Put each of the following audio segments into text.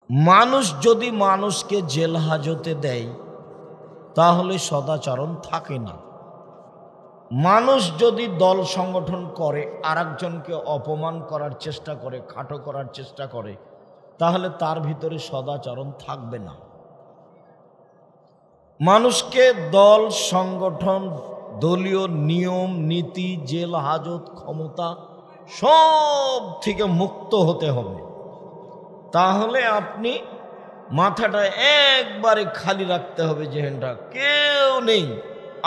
মানুষ যদি মানুষকে জেল হাজতে দেয় তাহলে সদাচরণ থাকে না। মানুষ যদি দল সংগঠন করে আরেকজনকে অপমান করার চেষ্টা করে, খাটো করার চেষ্টা করে, তাহলে তার ভিতরে সদাচরণ থাকবে না। মানুষকে দল সংগঠন, দলীয় নিয়ম নীতি, জেল হাজত, ক্ষমতা সব থেকে মুক্ত হতে হবে। তাহলে আপনি মাথাটা একবারে খালি রাখতে হবে, যেহেনটা কেউ নেই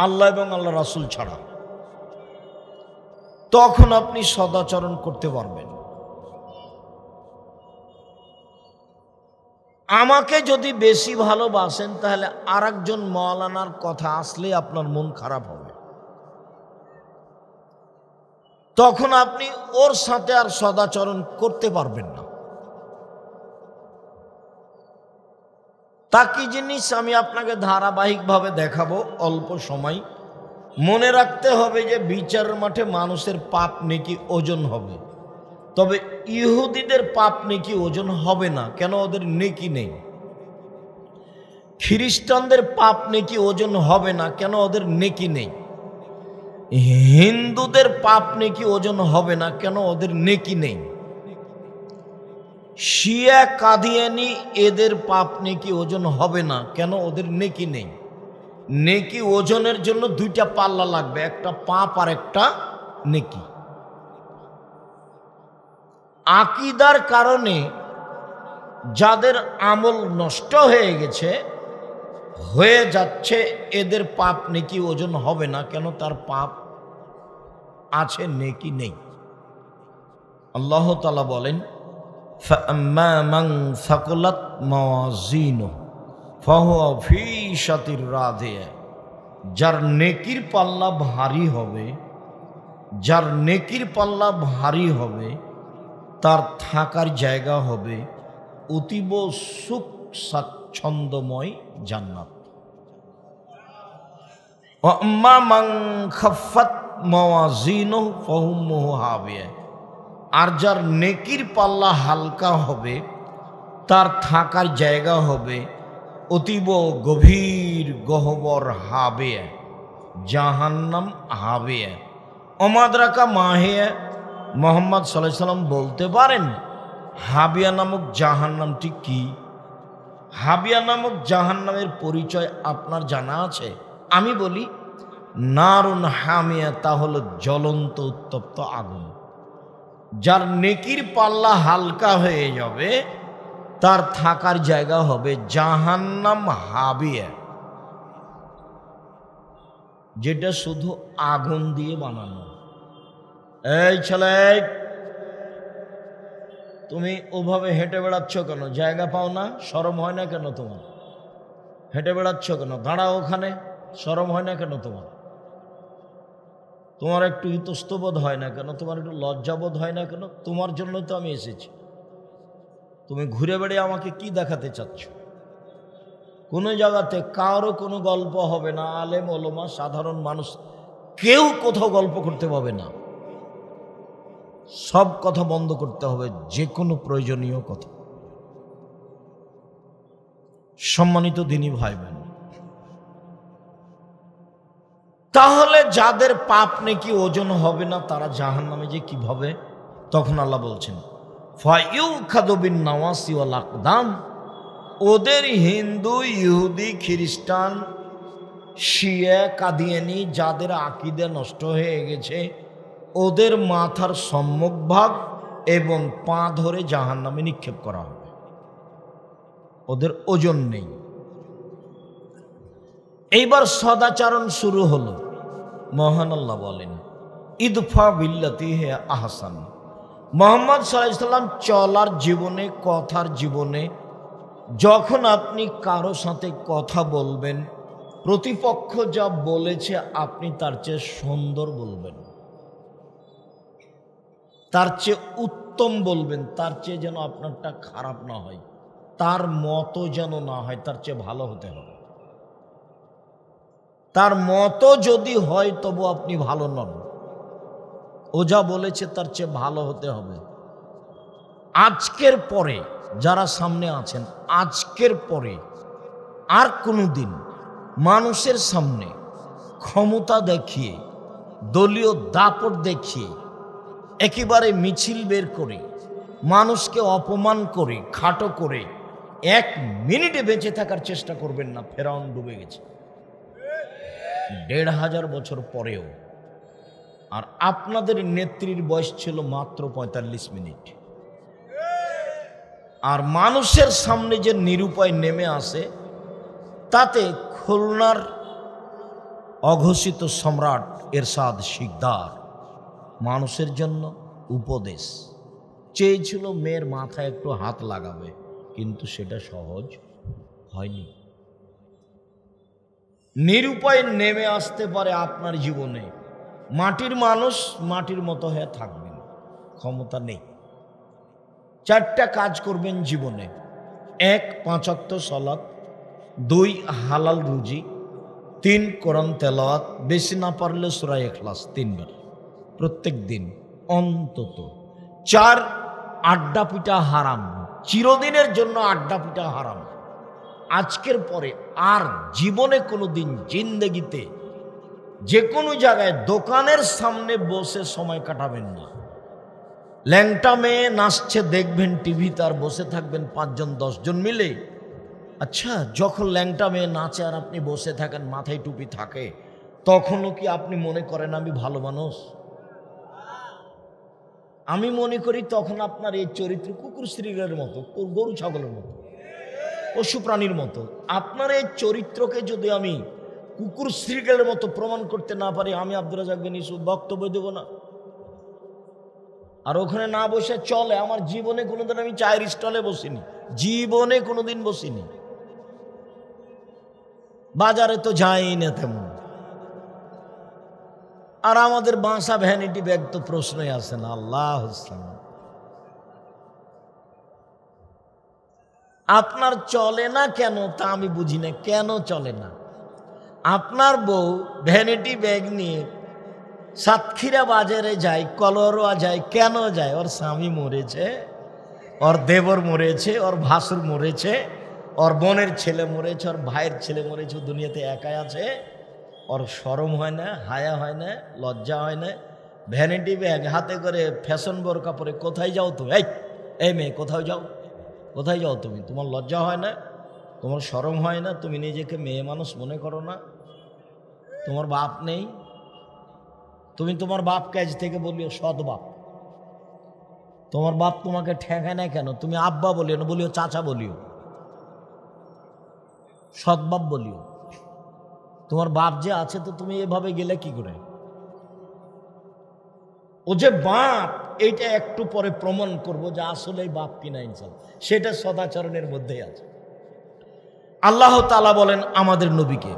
আল্লাহ এবং আল্লাহ রাসূল ছাড়া। তখন আপনি সদাচরণ করতে পারবেন। আমাকে যদি বেশি ভালোবাসেন তাহলে আরেকজন মাওলানার কথা আসলে আপনার মন খারাপ হবে, তখন আপনি ওর সাথে আর সদাচরণ করতে পারবেন না। তা কি জিনিস আমি আপনাকে ধারাবাহিকভাবে দেখাবো অল্প সময়। মনে রাখতে হবে যে বিচারের মাঠে মানুষের পাপ নেকি ওজন হবে, তবে ইহুদিদের পাপ নেকি ওজন হবে না। কেন? ওদের নেকি নেই। খ্রিস্টানদের পাপ নেকি ওজন হবে না। কেন? ওদের নেকি নেই। হিন্দুদের পাপ নেকি ওজন হবে না। কেন? ওদের নেকি নেই। শিয়া কাদিয়ানি এদের পাপ নেকি ওজন হবে না। কেন? ওদের নেকি নেই। নেকি ওজনের জন্য দুইটা পাল্লা লাগবে, একটা পাপ আর একটা নেকি। আকীদার কারণে যাদের আমল নষ্ট হয়ে গেছে, হয়ে যাচ্ছে, এদের পাপ নেকি ওজন হবে না। কেন? তার পাপ আছে, নেকি নেই। আল্লাহ তাআলা বলেন, ফাআম্মা মান সাকুলাত মাওয়াজিনুহু ফাহুয়া ফি ঈশাতির রাদিয়া। যার নেকির পাল্লা ভারী হবে, যার নেকির পাল্লা ভারী হবে, তার থাকার জায়গা হবে অতীব সুখ স্বাচ্ছন্দ্যময় জান্নাত। ওয়া আম্মা মান খাফফাত মাওয়াজিনুহু ফাহুম্মুহু হাবিয়া। আর যার নেকির পাল্লা হালকা হবে, তার থাকার জায়গা হবে অতীব গভীর গহ্বর হাবিয়া, জাহান্নাম হাবিয়া। অমাদরাকা মাহিয়া। মুহাম্মদ সাল্লাল্লাহু আলাইহি সাল্লাম বলতে পারেন হাবিয়া নামক জাহান্নামটি কি? হাবিয়া নামক জাহান্নামের পরিচয় আপনার জানা আছে? আমি বলি, নারুন হামিয়া, তা হলো জ্বলন্ত উত্তপ্ত আগুন। যার নেকির পাল্লা হালকা হয়ে যাবে, তার থাকার জায়গা হবে জাহান্নাম হাবিয়া, যেটা শুধু আগুন দিয়ে বানানো। এই ছেলে, তুমি ওভাবে হেঁটে বেড়াচ্ছ কেন? জায়গা পাও না? শরম হয় না কেন তোমার? হেঁটে বেড়াচ্ছ কেন? দাঁড়াও ওখানে। শরম হয় না কেন তোমার? তোমার একটু ইতস্তবোধ হয় না কেন? তোমার একটু লজ্জাবোধ হয় না কেন? তোমার জন্য তো আমি এসেছি। তুমি ঘুরে বেড়ে আমাকে কি দেখাতে চাচ্ছ? কোনো জায়গাতে কারো কোনো গল্প হবে না। আলেম ওলামা সাধারণ মানুষ কেউ কোথাও গল্প করতে পাবে না। সব কথা বন্ধ করতে হবে, যে কোনো প্রয়োজনীয় কথা। সম্মানিত দিনী ভাই বোন, তাহলে যাদের পাপ নেকি ওজন হবে না, তারা জাহান্নামে যে কিভাবে? তখন আল্লাহ বলছেন, ফায়ুখাযু বিন নাওয়াসি ওয়াল আকদাম। ওদের হিন্দু, ইহুদি, খ্রিস্টান, শিয়া, কাদিয়ানি যাদের আকীদা নষ্ট হয়ে গেছে, ওদের মাথার সম্মুখ ভাগ এবং পা ধরে জাহান্নামে নিক্ষেপ করা হবে। ওদের ওজন নেই। এইবার সদাচরণ শুরু হলো। মহান আল্লাহ বলেন, ইদফা বিল্লাতি হে আহসান। মুহাম্মদ সাল্লাল্লাহু আলাইহি সাল্লাম চলার জীবনে, কথার জীবনে, যখন আপনি কারো সাথে কথা বলবেন, প্রতিপক্ষ যা বলেছে আপনি তার চেয়ে সুন্দর বলবেন, তার চেয়ে উত্তম বলবেন, তার চেয়ে যেন আপনারটা খারাপ না হয়, তার মতো যেন না হয়, তার চেয়ে ভালো হতে হবে। তার মতো যদি হয় তবু আপনি ভালো নন। ও যা বলেছে তার চেয়ে ভালো হতে হবে। আজকের পরে যারা সামনে আছেন, আজকের পরে আর কোনো দিন মানুষের সামনে ক্ষমতা দেখিয়ে, দলীয় দাপট দেখিয়ে, একেবারে মিছিল বের করে, মানুষকে অপমান করে, খাটো করে 1 মিনিটে বেঁচে থাকার চেষ্টা করবেন না। ফেরাউন ডুবে গেছে 1500 বছর পরেও, আর আপনাদের নেত্রীর বয়স ছিল মাত্র 45 মিনিট। আর মানুষের সামনে যে নিরুপায় নেমে আসে, তাতে খুলনার অঘোষিত সম্রাট এরশাদ শিকদার মানুষের জন্য উপদেশ চেয়েছিল, মেয়ের মাথায় একটু হাত লাগাবে, কিন্তু সেটা সহজ হয়নি। নিরুপায় নেমে আসতে পারে আপনার জীবনে, মাটির মানুষ মাটির মতো হয়ে থাকবেন, ক্ষমতা নেই। 4টা কাজ করবেন জীবনে: 1 5 ওয়াক্ত সালাত, 2 হালাল রুজি, 3 কোরআন তেলাওয়াত, বেশি না পারলে সূরা ইখলাস 3 বার প্রত্যেক দিন অন্তত। 4 আড্ডা পিটা হারাম, চিরদিনের জন্য আড্ডা পিটা হারাম। আজকের পরে আর জীবনে কোনো দিন জিন্দেগিতে যে কোনো জায়গায় দোকানের সামনে বসে সময় কাটাবেন না। ল্যাংটা মেয়ে নাচছে দেখবেন টিভিতে, আর বসে থাকবেন 5 জন 10 জন মিলে। আচ্ছা, যখন ল্যাংটা মেয়ে নাচে আর আপনি বসে থাকেন, মাথায় টুপি থাকে, তখনও কি আপনি মনে করেন আমি ভালো মানুষ? আমি মনে করি তখন আপনার এই চরিত্র কুকুর শ্রীরের মতো, গরু ছাগলের মতো, পশু প্রাণীর মতো। আপনার এই চরিত্রকে যদি আমি কুকুর শ্রীরের মতো প্রমাণ করতে না পারি, আমি আব্দুর রাজ্জাক বিন ইউসুফ বক্তব্য দেব না। আর ওখানে না বসে চলে, আমার জীবনে কোনোদিন আমি চায়ের স্টলে বসিনি, জীবনে কোনোদিন বসিনি, বাজারে তো যাই না তেমন। আর আমাদের বাসা ভ্যানিটি ব্যাগ তো প্রশ্নই আসে না। আল্লাহ আপনার চলে না কেন তা আমি বুঝি না, কেন চলে না? আপনার বউ ভ্যানিটি ব্যাগ নিয়ে সাতক্ষীরা বাজারে যায়, কলরোয়া যায়, কেন যায়? ওর স্বামী মরেছে, ওর দেবর মরেছে, ওর ভাসুর মরেছে, ওর বোনের ছেলে মরেছে, ওর ভাইয়ের ছেলে মরেছে, দুনিয়াতে একাই আছে। ওর শরম হয় না, হায়া হয় না, লজ্জা হয় না? ভ্যানিটি ব্যাগ হাতে করে ফ্যাশন বোরকা পরে কোথায় যাও তুমি? এই মেয়ে, কোথাও যাও? কোথায় যাও তুমি? তোমার লজ্জা হয় না? তোমার শরম হয় না? তুমি নিজেকে মেয়ে মানুষ মনে করো না? তোমার বাপ নেই? তুমি তোমার বাপকে আজ থেকে বলিও সৎ বাপ। তোমার বাপ তোমাকে ঠেকায় না কেন? তুমি আব্বা বলিও না, বলিও চাচা, বলিও সৎ বাপ বলিও। তোমার বাপ যে আছে, তো তুমি এভাবে গেলে কি করে? ও যে বাপ, এইটা একটু পরে প্রমাণ করবো যে আসলেই বাপ কিনা ইনশাআল্লাহ। সেটা সদাচরণের মধ্যেই আছে। আল্লাহ তাআলা বলেন আমাদের নবীকে,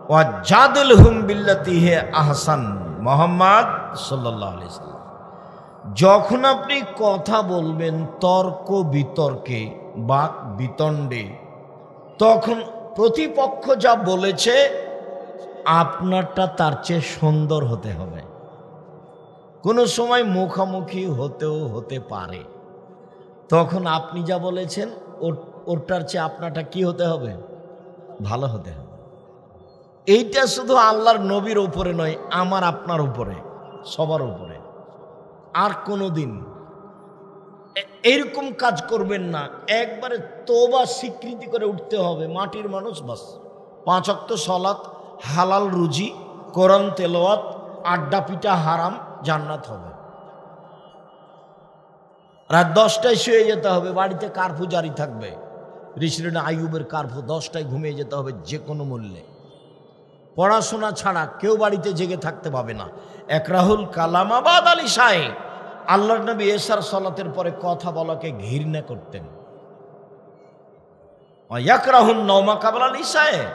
ওয়াজাদিলহুম বিল্লাতি হিয়া আহসান, মুহাম্মদ সাল্লাল্লাহু আলাইহি ওয়াসাল্লাম, যখন আপনি কথা বলবেন তর্ক বিতর্কে, বাক বিতণ্ডে, তখন প্রতিপক্ষ যা বলেছে আপনারটা তার চেয়ে সুন্দর হতে হবে। কোনো সময় মুখামুখি হতেও হতে পারে, তখন আপনি যা বলেছেন ওরটার চেয়ে আপনারটা কি হতে হবে? ভালো হতে হবে। এইটা শুধু আল্লাহর নবীর উপরে নয়, আমার আপনার উপরে, সবার উপরে। আর কোনো দিন এইরকম কাজ করবেন না। একবারে তওবা স্বীকৃতি করে উঠতে হবে, মাটির মানুষ বাস। 5 ওয়াক্ত সালাত, হালাল রুজি, কোরআন তেলাওয়াত, আড্ডা পিটা হারাম, জান্নাত হবে। রাত 10টায় শুয়ে যেতে হবে, বাড়িতে কারফিউ জারি থাকবে। ঋষিরা আইয়ুবের কারফিউ 10টায় ঘুমিয়ে যেতে হবে যে কোনো মূল্যে। পড়াশোনা ছাড়া কেউ বাড়িতে জেগে থাকতে পাবে না। একরাহুল কালামাবাদ আলী সাহেব, আল্লাহর নবী এশার সালাতের পরে কথা বলাকে ঘৃণা করতেন। ইয়াকরাহুন নওমা কাবলা আলী সাহেব,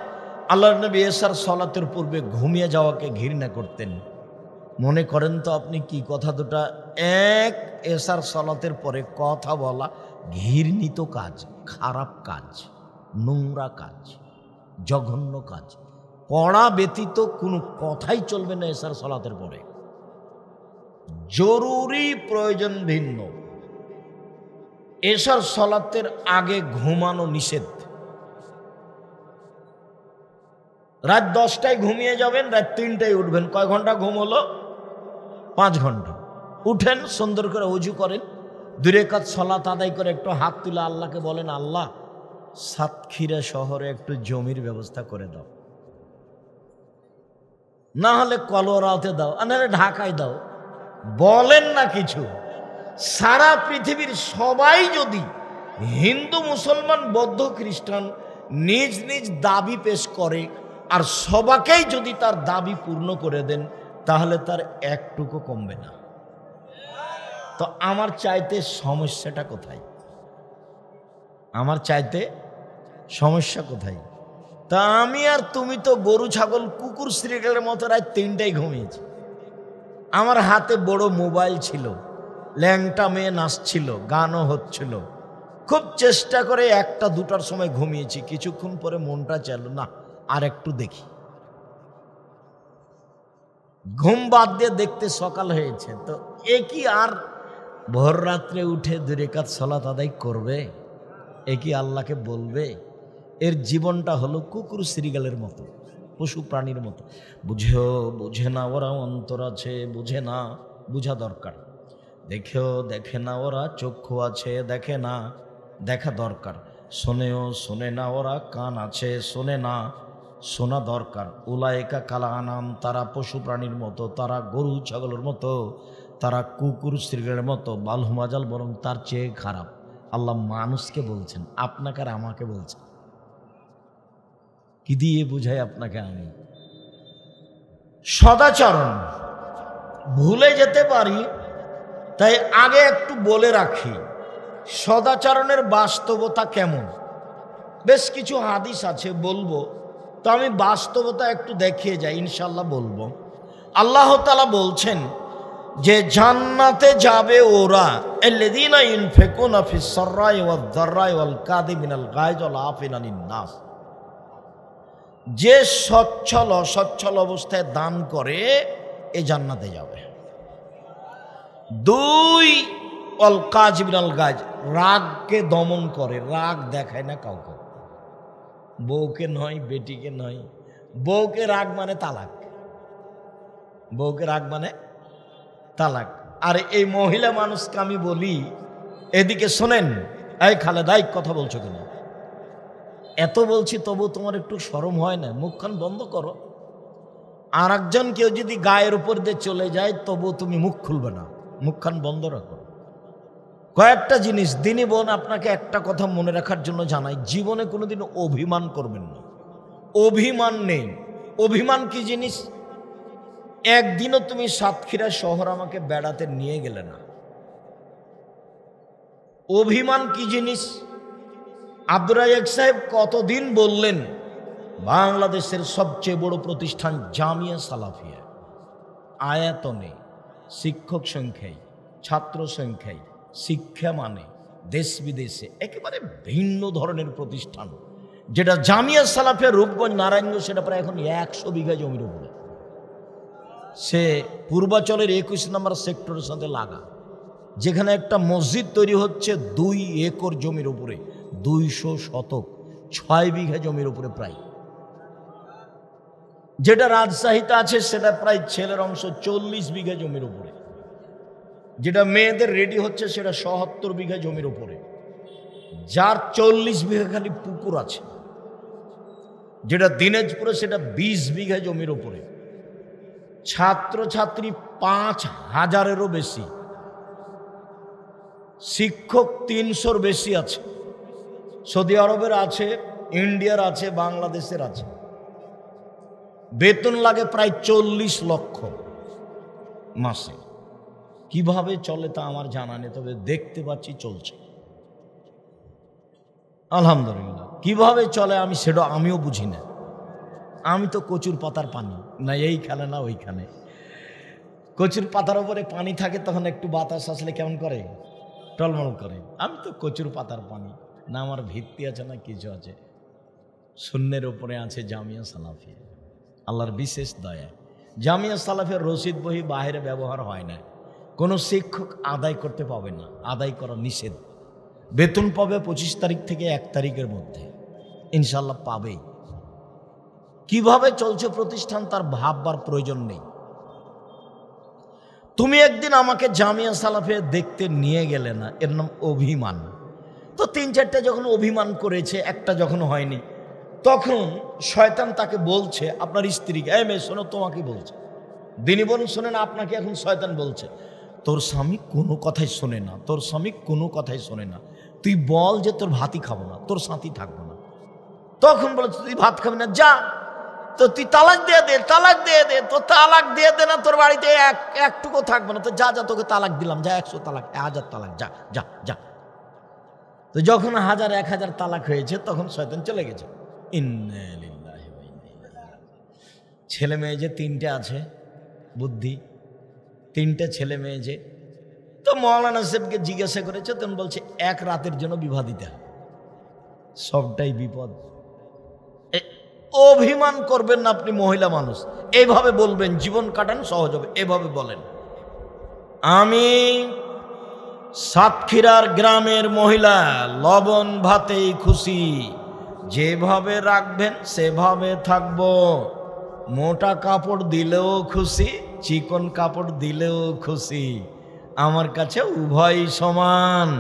আল্লাহর নবী এশার সালাতের পূর্বে ঘুমিয়ে যাওয়াকে ঘৃণা করতেন। মনে করেন তো আপনি কি কথা দুটা? এক, এশার সালাতের পরে কথা বলা ঘৃণিত কাজ, খারাপ কাজ, নোংরা কাজ, জঘন্য কাজ। পড়া ব্যতীত কোনো কথাই চলবে না এশার সালাতের পরে। জরুরি প্রয়োজন ভিন্ন। এশার সলাতের আগে ঘুমানো নিষেধ। রাত 10টায় ঘুমিয়ে যাবেন, রাত 3টায় উঠবেন। কয় ঘন্টা ঘুম হলো? 5 ঘন্টা। উঠেন, সুন্দর করে ওযু করেন, 2 রাকাত সালাত আদায় করে একটু হাত তুলে আল্লাহকে বলেন, আল্লাহ সাতক্ষীরা শহরে একটু জমির ব্যবস্থা করে দাও, না হলে কলোরাতে দাও, নাহলে ঢাকায় দাও। বলেন না কিছু। সারা পৃথিবীর সবাই যদি, হিন্দু, মুসলমান, বৌদ্ধ, খ্রিস্টান নিজ নিজ দাবি পেশ করে আর সবাকেই যদি তার দাবি পূর্ণ করে দেন, তাহলে তার একটুকু কমবে না। তো আমার চাইতে সমস্যাটা কোথায়? আমার চাইতে সমস্যা কোথায়? তা আমি আর তুমি তো গরু, ছাগল, কুকুর, শ্রীগালের মতো রাত 3টায় ঘুমিয়েছি। আমার হাতে বড় মোবাইল ছিল, ল্যাংটা মেয়ে নাচছিল, গানও হচ্ছিল। খুব চেষ্টা করে 1টা 2টার সময় ঘুমিয়েছি। কিছুক্ষণ পরে মনটা চাইল, না আর একটু দেখি। ঘুম বাদ দিয়ে দেখতে সকাল হয়েছে। তো এ কি আর ভোর রাত্রে উঠে 2 রাকাত সালাত আদায় করবে? এ কি আল্লাহকে বলবে? এর জীবনটা হলো কুকুর, শ্রীগালের মতো, পশু প্রাণীর মতো। বুঝে না ওরা, অন্তর আছে, বুঝে না, বুঝা দরকার। দেখে না ওরা, চক্ষু আছে, দেখে না, দেখা দরকার। শোনে না ওরা, কান আছে, শোনে না, শোনা দরকার। উলাইকা কালা আনাম, তারা পশু প্রাণীর মতো, তারা গরু ছাগলের মতো, তারা কুকুর শ্রীগালের মতো। বালহুমাজাল, বরং তার চেয়ে খারাপ। আল্লাহ মানুষকে বলছেন, আপনাকে আর আমাকে বলছেন। কি দিয়ে বুঝাই আপনাকে আমি? সদাচরণ ভুলে যেতে পারি, তাই আগে একটু বলে রাখি সদাচরণের বাস্তবতা কেমন। বেশ কিছু হাদিস আছে বলবো, তো আমি বাস্তবতা একটু দেখিয়ে যাই, ইনশাল্লাহ বলবো। আল্লাহ তাআলা বলছেন যে জান্নাতে যাবে ওরা, আল্লাযীনা ইউনফিকুনা ফিস সাররাই ওয়াদ দাররাই ওয়াল কাযিমিনাল গায়জ ওয়াল আফিনা আনিন নাস, যে সচ্ছল অসচ্ছল অবস্থায় দান করে এ জান্নাতে যাবে। 2 ওয়াল কাযিমিনাল গায়জ, রাগকে দমন করে, রাগ দেখায় না কাউকে, বউকে নয়, বেটিকে নয়। বউকে রাগ মানে তালাক, বউকে রাগ মানে তালাক। আর এই মহিলা মানুষকে আমি বলি, এদিকে শোনেন, এই খালেদা, কথা বলছো কেন? এত বলছি তবু তোমার একটু শরম হয় না? মুখখান বন্ধ করো। আর একজন কেউ যদি গায়ের উপর দিয়ে চলে যায় তবু তুমি মুখ খুলবে না, মুখখান বন্ধ রাখো। কয়েকটা জিনিস দিনী বোন আপনাকে একটা কথা মনে রাখার জন্য জানাই, জীবনে কোনোদিন অভিমান করবেন না। অভিমান নেই। অভিমান কি জিনিস? একদিনও তুমি সাতক্ষীরা শহর আমাকে বেড়াতে নিয়ে গেলে না। অভিমান কি জিনিস? আব্দুর রাজ্জাক সাহেব কতদিন বললেন বাংলাদেশের সবচেয়ে বড় প্রতিষ্ঠান জামিয়া সালাফিয়া, আয়াতনে, শিক্ষক সংখ্যায়, ছাত্র সংখ্যায়, শিক্ষা মানে দেশ বিদেশে একেবারে ভিন্ন ধরনের প্রতিষ্ঠান, যেটা জামিয়া সালাফিয়া রূপগঞ্জ নারায়ণগঞ্জ, সেটা প্রায় এখন 100 বিঘা জমির উপরে। সে পূর্বাচলের 21 নম্বর সেক্টরের সাথে লাগা, যেখানে একটা মসজিদ তৈরি হচ্ছে 2 একর জমির উপরে, 200 শতক, 6 বিঘা জমির উপরে প্রায়। যেটা রাজশাহীতে আছে সেটা প্রায় ছেলের অংশ 40 বিঘা জমির উপরে। যেটা মেয়েদের রেডি হচ্ছে সেটা 77 বিঘা জমির উপরে, যার 40 বিঘা খালি পুকুর আছে। যেটা দিনাজপুরে সেটা 20 বিঘা জমির উপরে, ছাত্রছাত্রী 5000-এরও বেশি, শিক্ষক 300-র বেশি আছে। সৌদি আরবের আছে, ইন্ডিয়ার আছে, বাংলাদেশের আছে। বেতন লাগে প্রায় 40 লক্ষ মাসে। কিভাবে চলে তা আমার জানা নেই, তবে দেখতে পাচ্ছি চলছে আলহামদুলিল্লাহ। কিভাবে চলে আমি সেটা আমিও বুঝি না। আমি তো কচুর পাতার পানি, না এইখানে না ওইখানে। কচুর পাতার উপরে পানি থাকে, তখন একটু বাতাস আসলে কেমন করে, টলমল করে। আমি তো কচুর পাতার পানি, না আমার ভিত্তি আছে না কিছু আছে। শূন্যের উপরে আছে জামিয়া সালাফিয়া, আল্লাহর বিশেষ দয়া। জামিয়া সালাফিয়ার রসিদ বহি বাইরে ব্যবহার হয় না, কোনো শিক্ষক আদায় করতে পাবে না, আদায় করা নিষেধ। বেতন পাবে 25 তারিখ থেকে 1 তারিখের মধ্যে, ইনশাল্লাহ পাবেই। কিভাবে চলছে প্রতিষ্ঠান তার ভাববার প্রয়োজন নেই। তুমি একদিন আমাকে জামিয়া সালাফে দেখতে নিয়ে গেলে না, এর নাম অভিমান। তো 3-4টা যখন অভিমান করেছে, একটা যখন হয়নি, তখন শয়তান তাকে বলছে, আপনার স্ত্রীকে, এই মেয়ে শোনো, তোমাকে বলছে, দিনী বলুন শোনেন, আপনাকে এখন শয়তান বলছে, তোর স্বামী কোনো কথাই শোনে না, তোর স্বামী কোনো কথাই শোনে না, তুই বল যে তোর ভাতই খাবো না, তোর সাথী থাকবো না। তখন বলে, তুই ভাত খাবি না, যা, তো তুই তালাক দিয়ে দে, তালাক দিয়ে দে, তো তালাক দিয়ে দে না, তোর বাড়িতে একটুকু থাকবে না, তো যা যা, তোকে তালাক দিলাম, যা 100 তালাক, 1000 তালাক, যা যা যা। তো যখন 1000-1000 তালাক হয়েছে, তখন শয়তান চলে গেছে। ইন্না লিল্লাহি ওয়া ইন্না ইলাইহি রাজিউন। ছেলে মেয়ে যে 3টে আছে, বুদ্ধি 3টে ছেলে মেয়ে যে, তো মৌলানা সাহেবকে জিজ্ঞাসা করেছে, তখন বলছে 1 রাতের জন্য বিবাহ দিতে হবে। সবটাই বিপদ। অভিমান করবেন না, আপনি মহিলা মানুষ, এইভাবে বলবেন, জীবন কাটান সহজ হবে। এভাবে বলেন, আমি সাতক্ষীরার গ্রামের মহিলা, লবণ ভাতেই খুশি, যেভাবে রাখবেন সেভাবে থাকবো, মোটা কাপড় দিলেও খুশি, চিকন কাপড় দিলেও খুশি, আমার কাছে উভয় সমান,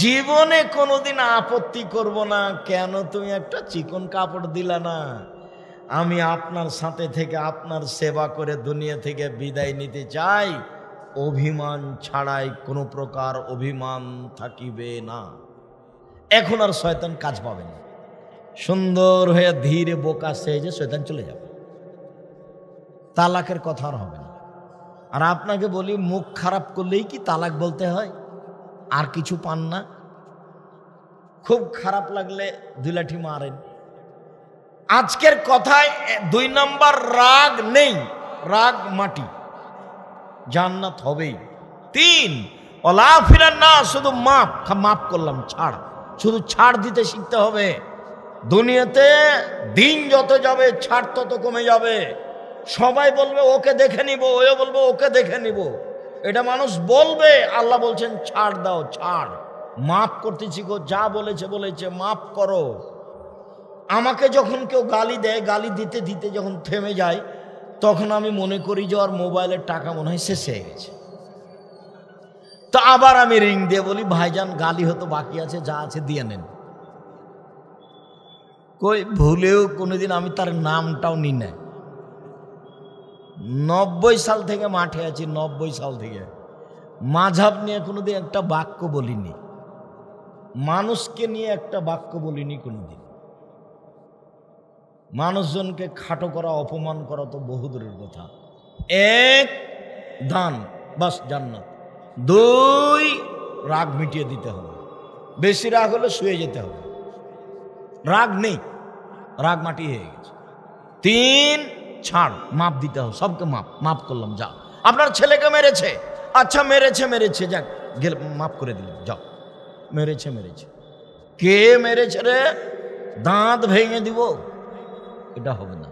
জীবনে কোনোদিন আপত্তি করব না। কেন তুমি একটা চিকন কাপড় দিলা না? আমি আপনার সাথে থেকে আপনার সেবা করে দুনিয়া থেকে বিদায় নিতে চাই, অভিমান ছাড়াই কোনো প্রকার অভিমান থাকিবে না। এখন আর শয়তান কাজ পাবে না, সুন্দর হয়ে ধীরে বোকা সেজে শয়তান চলে যাবে, তালাকের কথা আর হবে না। আর আপনাকে বলি, মুখ খারাপ করলেই কি তালাক বলতে হয়? আর কিছু পান না? খুব খারাপ লাগলে 2 লাঠি মারেন। আজকের কথায় 2 নম্বর, রাগ নেই, রাগ মাটি, জান্নাত হবেই। 3, ওলা ফিরান না, শুধু মাপ করলাম, ছাড়, শুধু ছাড় দিতে শিখতে হবে। দুনিয়াতে দিন যত যাবে ছাড় তত কমে যাবে। সবাই বলবে ওকে দেখে নিব, ও বলবে ওকে দেখে নিব, এটা মানুষ বলবে। আল্লাহ বলছেন ছাড় দাও, ছাড়, মাফ করতে শিখো, যা বলেছে বলেছে, মাফ করো। আমাকে যখন কেউ গালি দেয়, গালি দিতে দিতে যখন থেমে যায়, তখন আমি মনে করি যে ওর মোবাইলের টাকা মনে হয় শেষ হয়ে গেছে। তো আবার আমি রিং দিয়ে বলি, ভাইজান গালি হতো বাকি আছে, যা আছে দিয়ে নেন। কই ভুলেও কোনোদিন আমি তার নামটাও নি না। 90 সাল থেকে মাঠে আছি, 90 সাল থেকে মাঝহাব নিয়ে কোনোদিন একটা বাক্য বলিনি, মানুষকে নিয়ে একটা বাক্য বলিনি কোনোদিন। মানুষজনকে খাটো করা, অপমান করা তো বহুদূরের কথা। 1, দান, বাস জান্নাত। 2, রাগ মিটিয়ে দিতে হবে, বেশি রাগ হলে শুয়ে যেতে হবে, রাগ নেই, রাগ মাটি হয়ে গেছে। 3, ছাড়, মাপ দিতে হবে, সবকে মাপ করলাম, যা। আপনার ছেলেকে মেরেছে, আচ্ছা মেরেছে, যাক গেলে মাফ করে দিলাম, যাও। মেরেছে, কে মেরেছে রে? দাঁত ভেঙে দিব, এটা হবে না।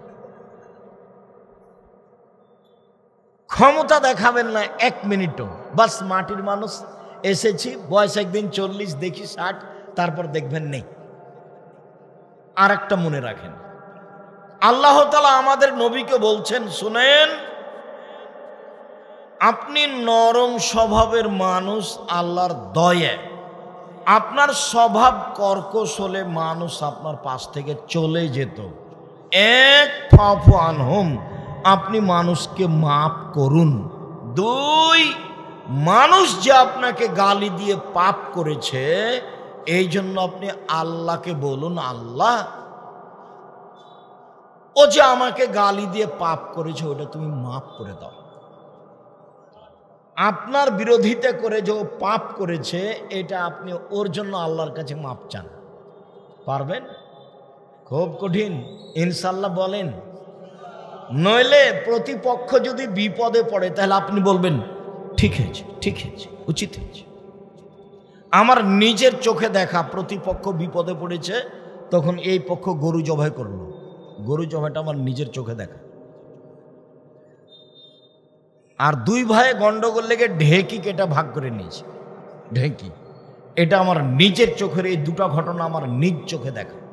ক্ষমতা দেখাবেন না 1 মিনিটও, বাস মাটির মানুষ, এসেছি, বয়স একদিন 40, দেখি 60, তারপর দেখবেন নেই। আর একটা মনে রাখেন, আল্লাহ তাআলা আমাদের নবীকে বলছেন, শুনেন, আপনি নরম স্বভাবের মানুষ আল্লাহর দয়া, আপনার স্বভাব কর্কশ হলে মানুষ আপনার পাশ থেকে চলে যেত। 1, ফাফু আনহুম, আপনি মানুষকে মাফ করুন। 2, মানুষ যে আপনাকে গালি দিয়ে পাপ করেছে, এই জন্য আপনি আল্লাহকে বলুন, আল্লাহ, ও যে আমাকে গালি দিয়ে পাপ করেছে, ওটা তুমি মাফ করে দাও। আপনার বিরোধিতা করে যে পাপ করেছে, এটা আপনি ওর জন্য আল্লাহর কাছে মাপ চান। পারবেন? খুব কঠিন, ইনশাল্লাহ বলেন। নইলে প্রতিপক্ষ যদি বিপদে পড়ে, তাহলে আপনি বলবেন ঠিক হয়েছে, উচিত হয়েছে। আমার নিজের চোখে দেখা, প্রতিপক্ষ বিপদে পড়েছে, তখন এই পক্ষ গরু জবাই করলো, গরু জবাইটা আমার নিজের চোখে দেখা। আর 2 ভাইয়ে গন্ডগোল লেগে ঢেকি কেটে ভাগ করে নিয়েছে। ঢেকি এটা আমার নিজের চোখের, এই দুটো ঘটনা আমার নিজ চোখে দেখা।